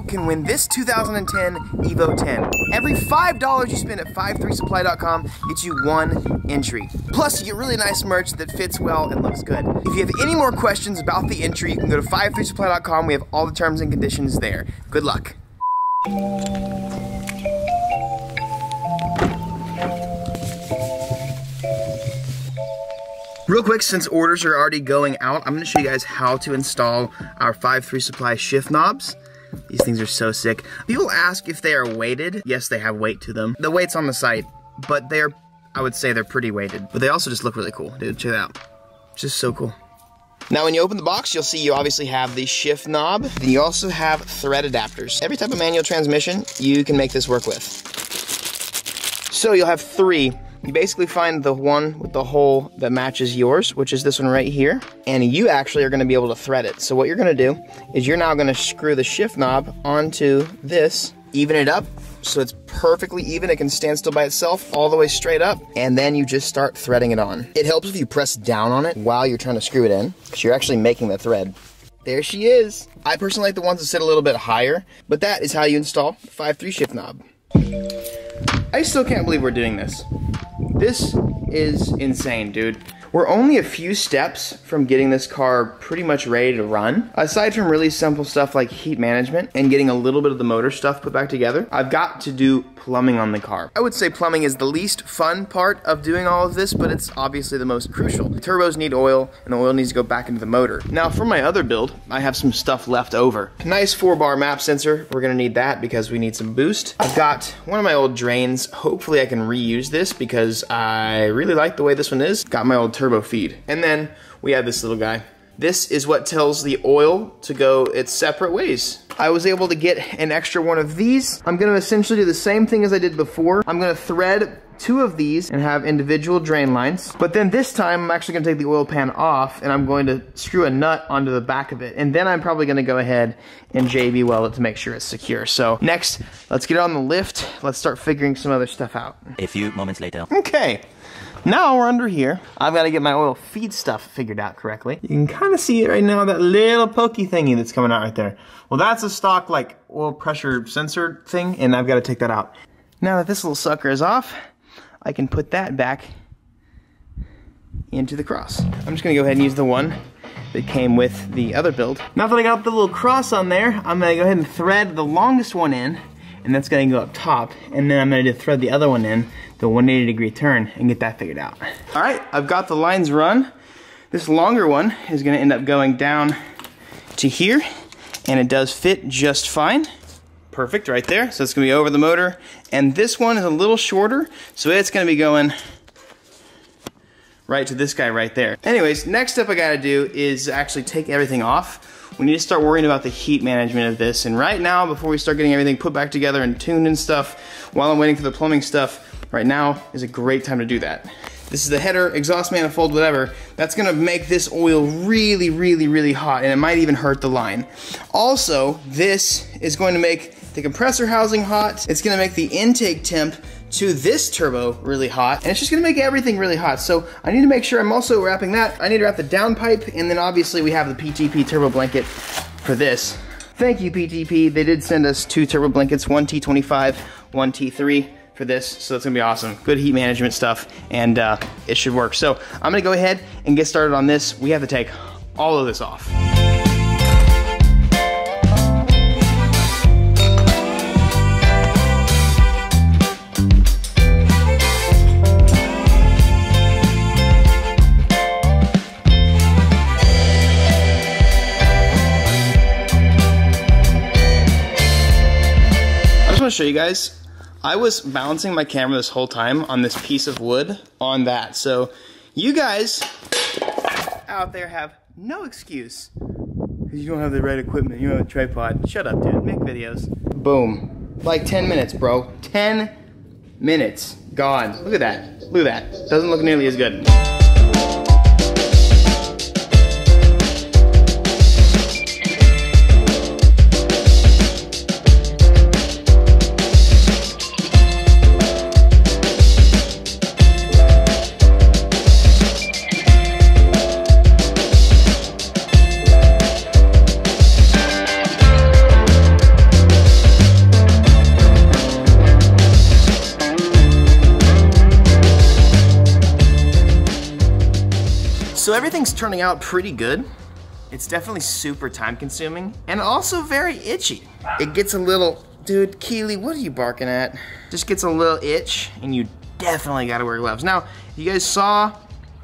you can win this 2010 Evo 10. Every $5 you spend at 53supply.com gets you 1 entry. Plus, you get really nice merch that fits well and looks good. If you have any more questions about the entry, you can go to 53supply.com. We have all the terms and conditions there. Good luck. Real quick, since orders are already going out, I'm gonna show you guys how to install our 53 Supply shift knobs. These things are so sick. People ask if they are weighted. Yes, they have weight to them. The weight's on the site, but I would say they're pretty weighted. But they also just look really cool. Dude, check it out. It's just so cool. Now when you open the box, you'll see you obviously have the shift knob. Then you also have thread adapters. Every type of manual transmission you can make this work with. So you'll have 3. You basically find the one with the hole that matches yours, which is this one right here, and you actually are gonna be able to thread it. So what you're gonna do is you're now gonna screw the shift knob onto this, even it up so it's perfectly even. It can stand still by itself all the way straight up, and then you just start threading it on. It helps if you press down on it while you're trying to screw it in, because you're actually making the thread. There she is. I personally like the ones that sit a little bit higher, but that is how you install the 5.3 shift knob. I still can't believe we're doing this. This is insane, dude. We're only a few steps from getting this car pretty much ready to run. Aside from really simple stuff like heat management and getting a little bit of the motor stuff put back together, I've got to do plumbing on the car. I would say plumbing is the least fun part of doing all of this, but it's obviously the most crucial. The turbos need oil, and the oil needs to go back into the motor. Now, for my other build, I have some stuff left over. Nice 4-bar map sensor. We're gonna need that because we need some boost. I've got one of my old drains. Hopefully I can reuse this because I really like the way this one is. Got my old turbo feed. And then we have this little guy. This is what tells the oil to go its separate ways. I was able to get an extra one of these. I'm gonna essentially do the same thing as I did before. I'm gonna thread 2 of these and have individual drain lines. But then this time, I'm actually gonna take the oil pan off and I'm going to screw a nut onto the back of it. And then I'm probably gonna go ahead and JB weld it to make sure it's secure. So next, let's get it on the lift. Let's start figuring some other stuff out. A few moments later. Okay. Now we're under here. I've got to get my oil feed stuff figured out correctly. You can kind of see it right now, that little pokey thingy that's coming out right there. Well, that's a stock like oil pressure sensor thing, and I've got to take that out. Now that this little sucker is off, I can put that back into the cross. I'm just gonna go ahead and use the one that came with the other build. Now that I got the little cross on there, I'm gonna go ahead and thread the longest one in, and that's gonna go up top, and then I'm gonna thread the other one in, the 180-degree turn, and get that figured out. All right, I've got the lines run. This longer one is gonna end up going down to here, and it does fit just fine. Perfect, right there. So it's gonna be over the motor. And this one is a little shorter, so it's gonna be going right to this guy right there. Anyways, next step I gotta do is actually take everything off. We need to start worrying about the heat management of this. And right now, before we start getting everything put back together and tuned and stuff, while I'm waiting for the plumbing stuff, right now is a great time to do that. This is the header, exhaust manifold, whatever. That's gonna make this oil really, really, really hot, and it might even hurt the line. Also, this is going to make the compressor housing hot. It's gonna make the intake temp to this turbo really hot, and it's just gonna make everything really hot. So I need to make sure I'm also wrapping that. I need to wrap the downpipe, and then obviously we have the PTP turbo blanket for this. Thank you, PTP. They did send us 2 turbo blankets, one T25, one T3 for this, so it's gonna be awesome. Good heat management stuff, and it should work. So I'm gonna go ahead and get started on this. We have to take all of this off. I want to show you guys, I was balancing my camera this whole time on this piece of wood on that, so you guys out there have no excuse because you don't have the right equipment, you don't have a tripod. Shut up, dude, make videos. Boom, like 10 minutes, bro. 10 minutes gone. Look at that, look at that. Doesn't look nearly as good. So everything's turning out pretty good. It's definitely super time consuming and also very itchy. It gets a little, dude, Keely, what are you barking at? Just gets a little itch and you definitely gotta wear gloves. Now, you guys saw,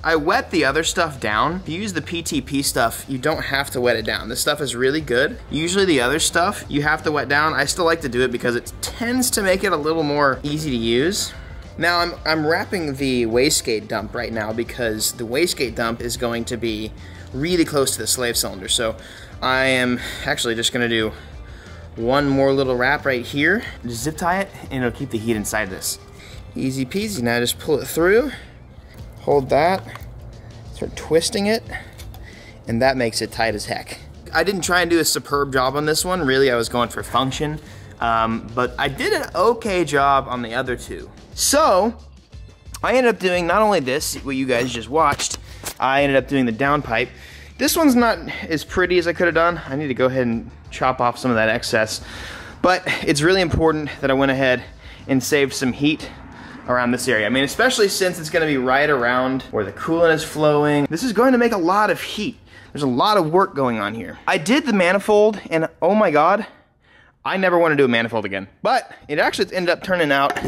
I wet the other stuff down. If you use the PTP stuff, you don't have to wet it down. This stuff is really good. Usually the other stuff, you have to wet down. I still like to do it because it tends to make it a little more easy to use. Now I'm wrapping the wastegate dump right now because the wastegate dump is going to be really close to the slave cylinder. So I am actually just gonna do one more little wrap right here. Just zip tie it and it'll keep the heat inside this. Easy peasy, now just pull it through. Hold that, start twisting it, and that makes it tight as heck. I didn't try and do a superb job on this one. Really, I was going for function, but I did an okay job on the other two. So, I ended up doing not only this, what you guys just watched, I ended up doing the downpipe. This one's not as pretty as I could have done. I need to go ahead and chop off some of that excess, but it's really important that I went ahead and saved some heat around this area. I mean, especially since it's gonna be right around where the coolant is flowing. This is going to make a lot of heat. There's a lot of work going on here. I did the manifold and oh my God, I never want to do a manifold again. But it actually ended up turning out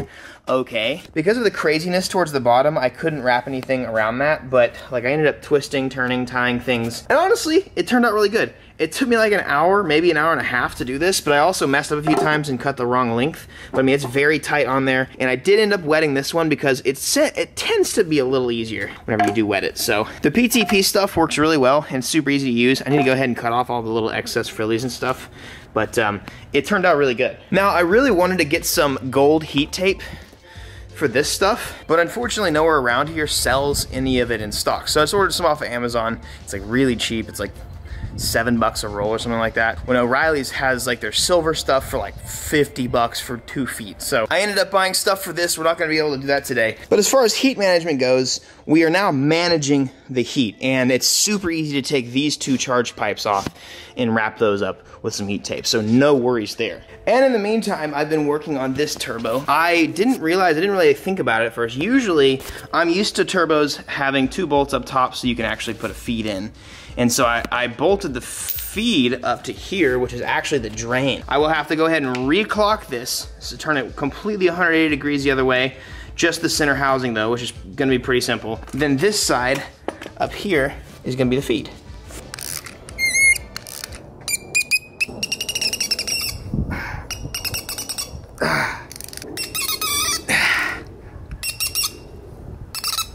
okay. Because of the craziness towards the bottom, I couldn't wrap anything around that, but like I ended up twisting, turning, tying things. And honestly, it turned out really good. It took me like an hour, maybe an hour and a half to do this, but I also messed up a few times and cut the wrong length. But I mean, it's very tight on there. And I did end up wetting this one because it tends to be a little easier whenever you do wet it. So the PTP stuff works really well and super easy to use. I need to go ahead and cut off all the little excess frillies and stuff. But it turned out really good. Now, I really wanted to get some gold heat tape for this stuff, but unfortunately nowhere around here sells any of it in stock. So I just ordered some off of Amazon. It's like really cheap. It's like $7 a roll or something like that. When O'Reilly's has like their silver stuff for like $50 for 2 feet. So I ended up buying stuff for this. We're not gonna be able to do that today. But as far as heat management goes, we are now managing the heat, and it's super easy to take these two charge pipes off and wrap those up with some heat tape. So no worries there. And in the meantime, I've been working on this turbo. I didn't really think about it at first. Usually, I'm used to turbos having 2 bolts up top so you can actually put a feed in. And so I bolted the feed up to here, which is actually the drain. I will have to go ahead and reclock this, so turn it completely 180 degrees the other way. Just the center housing though, which is gonna be pretty simple. Then this side up here is gonna be the feed.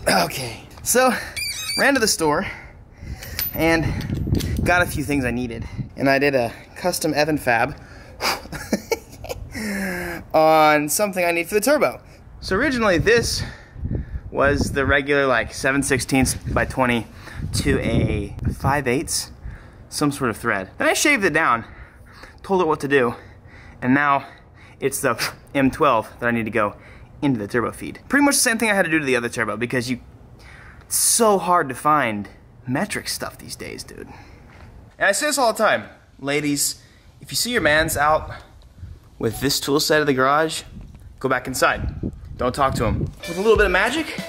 Okay, so ran to the store and got a few things I needed. And I did a custom Evan fab on something I need for the turbo. So originally this was the regular like 7/16 by 20 to a 5/8, some sort of thread. Then I shaved it down, told it what to do, and now it's the M12 that I need to go into the turbo feed. Pretty much the same thing I had to do to the other turbo because it's so hard to find metric stuff these days, dude. And I say this all the time, ladies, if you see your man's out with this tool set in the garage, go back inside. Don't talk to him. With a little bit of magic,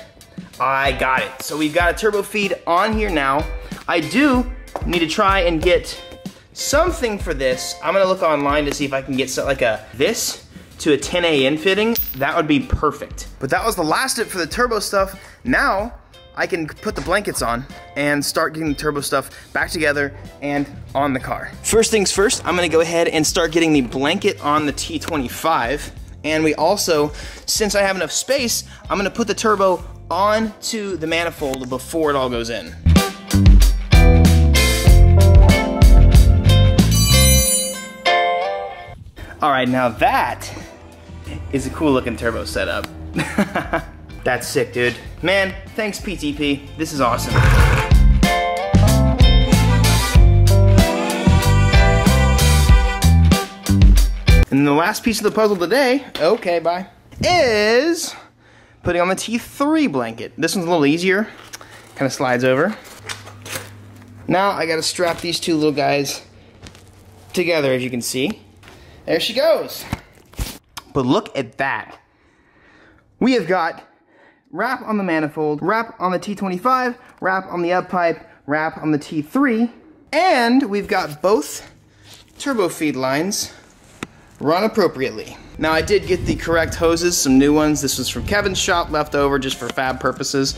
I got it. So we've got a turbo feed on here now. I do need to try and get something for this. I'm gonna look online to see if I can get something like this to a 10A in fitting. That would be perfect. But that was the last of it for the turbo stuff. Now, I can put the blankets on and start getting the turbo stuff back together and on the car. First things first, I'm gonna go ahead and start getting the blanket on the T25. And we also, since I have enough space, I'm gonna put the turbo onto the manifold before it all goes in. All right, now that is a cool looking turbo setup. That's sick, dude. Man, thanks PTP. This is awesome. And the last piece of the puzzle today, okay, bye, is putting on the T3 blanket. This one's a little easier. Kind of slides over. Now I gotta strap these two little guys together, as you can see. There she goes. But look at that. We have got wrap on the manifold, wrap on the T25, wrap on the up pipe, wrap on the T3, and we've got both turbo feed lines run appropriately. Now I did get the correct hoses, some new ones. This was from Kevin's shop, left over just for fab purposes,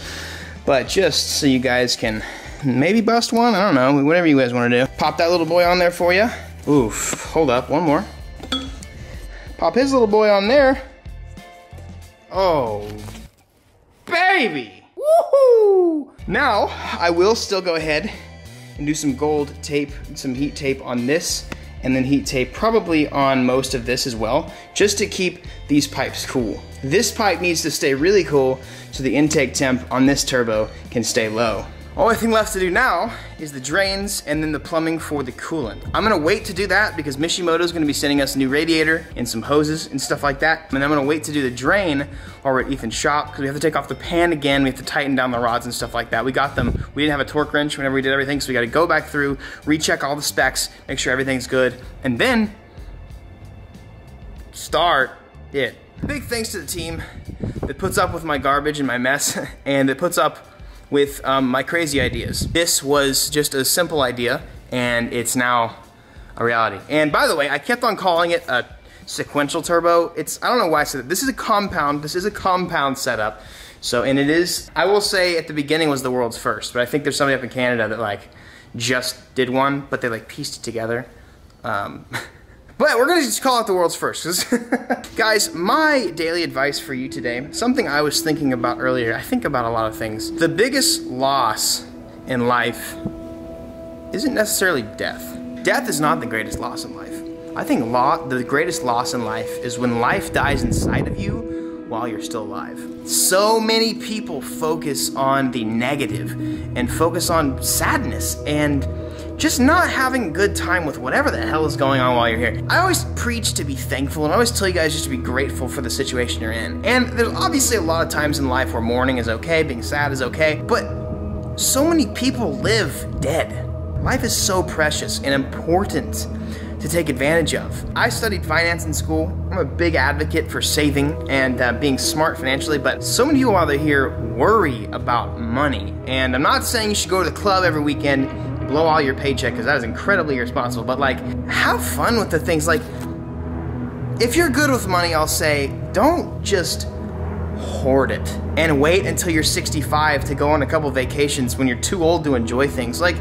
but just so you guys can maybe bust one, I don't know, whatever you guys want to do. Pop that little boy on there for you. Oof, hold up, one more. Pop his little boy on there. Oh, baby! Woohoo! Now, I will still go ahead and do some gold tape, some heat tape on this, and then heat tape probably on most of this as well, just to keep these pipes cool. This pipe needs to stay really cool so the intake temp on this turbo can stay low. Only thing left to do now is the drains and then the plumbing for the coolant. I'm gonna wait to do that because Mishimoto's gonna be sending us a new radiator and some hoses and stuff like that. And I'm gonna wait to do the drain while we're at Ethan's shop because we have to take off the pan again. We have to tighten down the rods and stuff like that. We got them, we didn't have a torque wrench whenever we did everything, so we gotta go back through, recheck all the specs, make sure everything's good, and then start it. Big thanks to the team that puts up with my garbage and my mess and that puts up with my crazy ideas. This was just a simple idea, and it's now a reality. And by the way, I kept on calling it a sequential turbo. I don't know why I said that. This is a compound setup. So, and it is, I will say at the beginning was the world's first, but I think there's somebody up in Canada that like just did one, but they like pieced it together. But we're gonna just call it the world's first. Guys, my daily advice for you today, something I was thinking about earlier, I think about a lot of things. The biggest loss in life isn't necessarily death. Death is not the greatest loss in life. I think the greatest loss in life is when life dies inside of you while you're still alive. So many people focus on the negative and focus on sadness and just not having a good time with whatever the hell is going on while you're here. I always preach to be thankful, and I always tell you guys just to be grateful for the situation you're in. And there's obviously a lot of times in life where mourning is okay, being sad is okay, but so many people live dead. Life is so precious and important to take advantage of. I studied finance in school. I'm a big advocate for saving and being smart financially, but so many people while they're here worry about money. And I'm not saying you should go to the club every weekend, blow all your paycheck, because that is incredibly irresponsible, but like, have fun with the things. Like, if you're good with money, I'll say, don't just hoard it and wait until you're 65 to go on a couple vacations when you're too old to enjoy things. Like,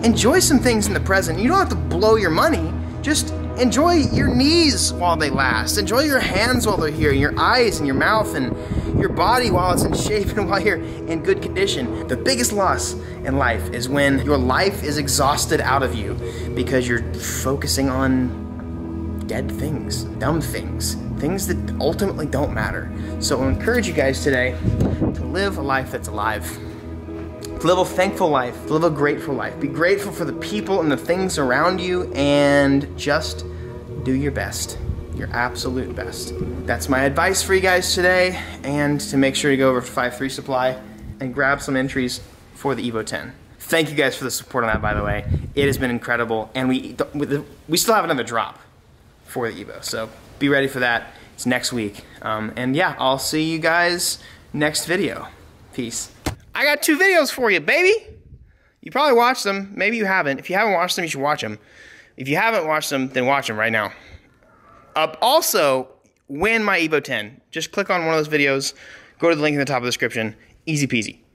enjoy some things in the present. You don't have to blow your money, just enjoy your knees while they last. Enjoy your hands while they're here, your eyes and your mouth and your body while it's in shape and while you're in good condition. The biggest loss in life is when your life is exhausted out of you because you're focusing on dead things, dumb things, things that ultimately don't matter. So I encourage you guys today to live a life that's alive. To live a thankful life, to live a grateful life. Be grateful for the people and the things around you, and just do your best. Your absolute best. That's my advice for you guys today, and to make sure to go over to 5-3 Supply and grab some entries for the Evo 10. Thank you guys for the support on that, by the way. It has been incredible, and we still have another drop for the Evo, so be ready for that. It's next week. And yeah, I'll see you guys next video. Peace. I got 2 videos for you, baby. You probably watched them. Maybe you haven't. If you haven't watched them, you should watch them. If you haven't watched them, then watch them right now. Also, win my Evo 10. Just click on one of those videos, go to the link in the top of the description. Easy peasy.